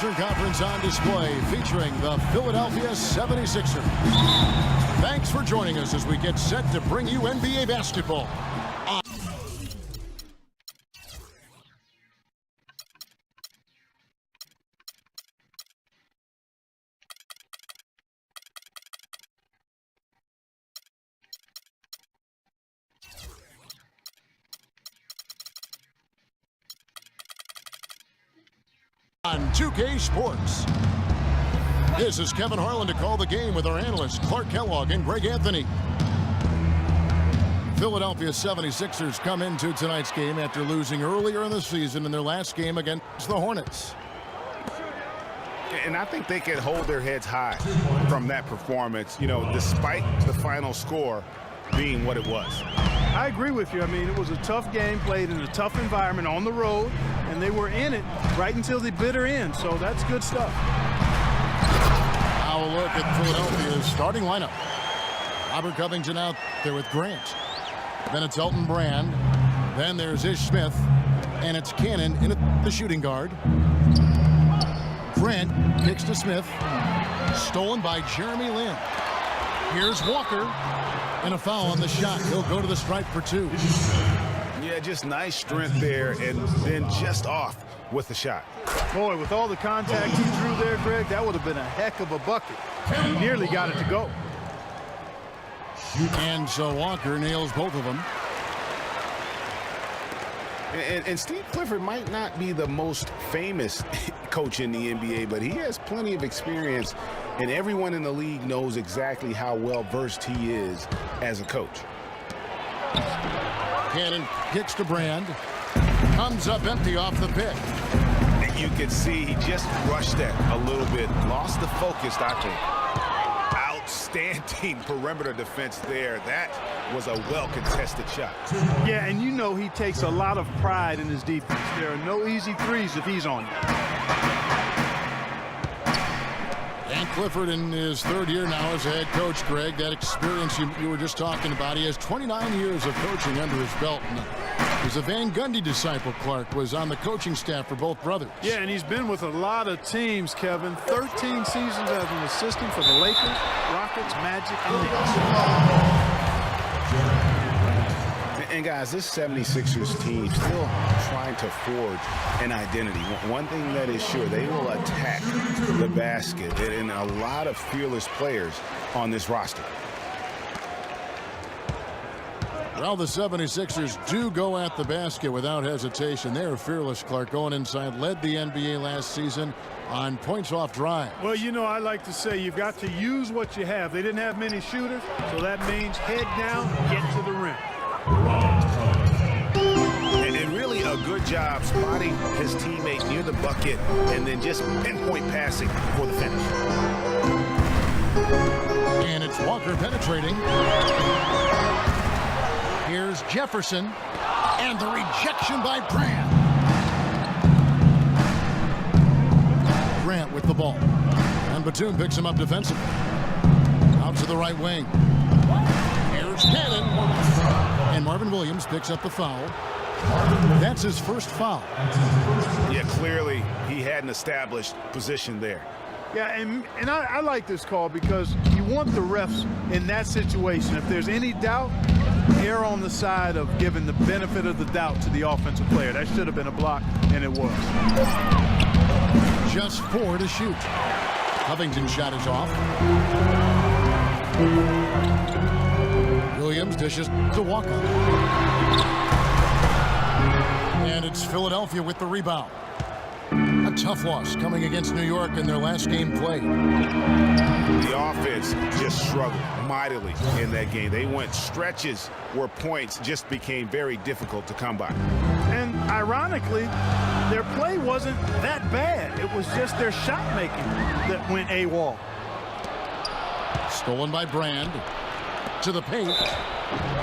Eastern Conference on display featuring the Philadelphia 76ers. Thanks for joining us as we get set to bring you NBA basketball. On 2K Sports. This is Kevin Harlan to call the game with our analysts Clark Kellogg and Greg Anthony. Philadelphia 76ers come into tonight's game after losing earlier in the season in their last game against the Hornets. And I think they can hold their heads high from that performance, you know, despite the final score being what it was. I agree with you. I mean, it was a tough game played in a tough environment on the road, and they were in it right until the bitter end, so that's good stuff. Now a look at Philadelphia's starting lineup. Robert Covington out there with Grant. Then it's Elton Brand. Then there's Ish Smith. And it's Cannon in at the shooting guard. Grant kicks to Smith. Stolen by Jeremy Lin. Here's Walker. And a foul on the shot. He'll go to the stripe for two. Yeah, just nice strength there, and then just off with the shot. Boy, with all the contact he drew there, Greg, that would have been a heck of a bucket. He nearly got it to go. And so Walker nails both of them. And Steve Clifford might not be the most famous coach in the NBA, but he has plenty of experience, and everyone in the league knows exactly how well-versed he is as a coach. Cannon kicks to Brand. Comes up empty off the pick. You can see he just rushed that a little bit. Lost the focus, I think. Outstanding perimeter defense there. That was a well-contested shot. Yeah, and you know he takes a lot of pride in his defense. There are no easy threes if he's on you. And Clifford in his third year now as a head coach, Greg. That experience you were just talking about. He has 29 years of coaching under his belt. And he's a Van Gundy disciple. Clark was on the coaching staff for both brothers. Yeah, and he's been with a lot of teams, Kevin. 13 seasons as an assistant for the Lakers, Rockets, Magic, and Knicks. And guys, this 76ers team still trying to forge an identity. One thing that is sure, they will attack the basket, and a lot of fearless players on this roster. Well, the 76ers do go at the basket without hesitation. They're fearless, Clark, going inside. Led the NBA last season on points off drive. Well, you know, I like to say you've got to use what you have. They didn't have many shooters, so that means head down, get to the rim. And really a good job spotting his teammate near the bucket and then just pinpoint passing for the finish. And it's Walker penetrating. Here's Jefferson. And the rejection by Grant. Grant with the ball. And Batum picks him up defensively. Out to the right wing. Here's Cannon. And Marvin Williams picks up the foul. That's his first foul. Yeah, clearly he had an established position there. Yeah, and I like this call because you want the refs in that situation. If there's any doubt, err on the side of giving the benefit of the doubt to the offensive player. That should have been a block, and it was. Just 4 to shoot. Covington's shot is off. Williams dishes to Walker. And it's Philadelphia with the rebound. A tough loss coming against New York in their last game played. The offense just struggled mightily in that game. They went stretches where points just became very difficult to come by. And ironically, their play wasn't that bad. It was just their shot making that went AWOL. Stolen by Brand. To the paint.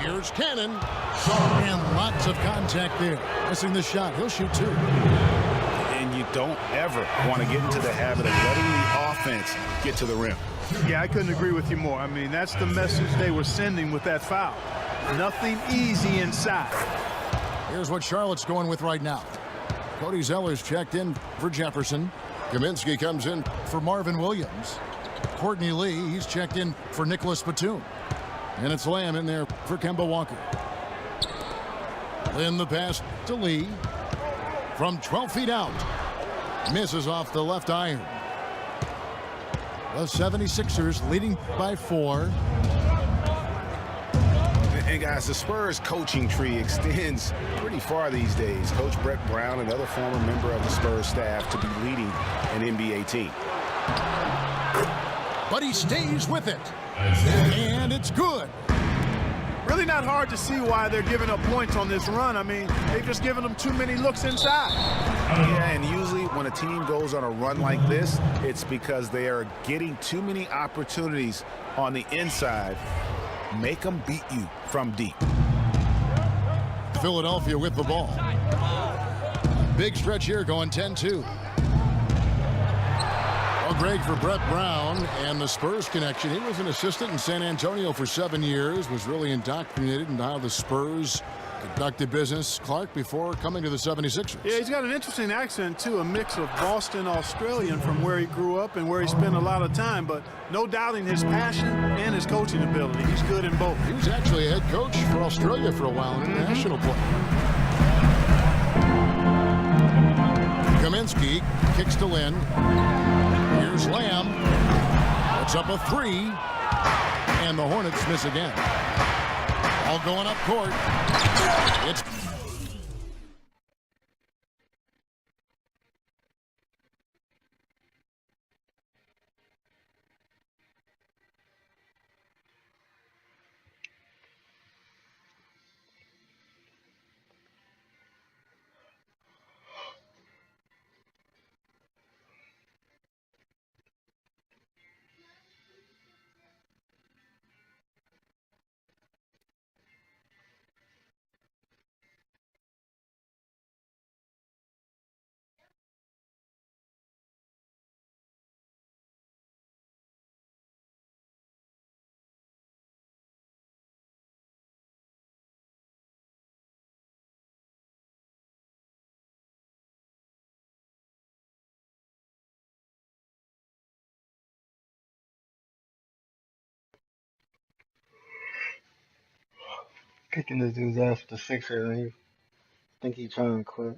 Here's Cannon. And lots of contact there. Missing the shot. He'll shoot 2. And you don't ever want to get into the habit of letting the offense get to the rim. Yeah, I couldn't agree with you more. I mean, that's the message they were sending with that foul. Nothing easy inside. Here's what Charlotte's going with right now. Cody Zeller's checked in for Jefferson. Kaminsky comes in for Marvin Williams. Courtney Lee, he's checked in for Nicholas Batum. And it's Lamb in there for Kemba Walker. Lynn the pass to Lee. From 12 feet out. Misses off the left iron. The 76ers leading by 4. And guys, the Spurs coaching tree extends pretty far these days. Coach Brett Brown, another former member of the Spurs staff, to be leading an NBA team. But he stays with it. And it's good. Really not hard to see why they're giving up points on this run. I mean, they've just given them too many looks inside. Yeah, and usually when a team goes on a run like this, it's because they are getting too many opportunities on the inside. Make them beat you from deep. Philadelphia with the ball. Big stretch here going 10-2. Well, Greg, for Brett Brown and the Spurs connection, he was an assistant in San Antonio for 7 years, was really indoctrinated in how the Spurs conducted business, Clark, before coming to the 76ers. Yeah, he's got an interesting accent, too, a mix of Boston Australian from where he grew up and where he spent a lot of time, but no doubting his passion and his coaching ability. He's good in both. He was actually a head coach for Australia for a while in international play. Kaminsky kicks to Lynn. Here's Lamb. Puts up a 3. And the Hornets miss again. All going up court. It's Kicking this dude's ass for the Sixers, and he think he trying to quit.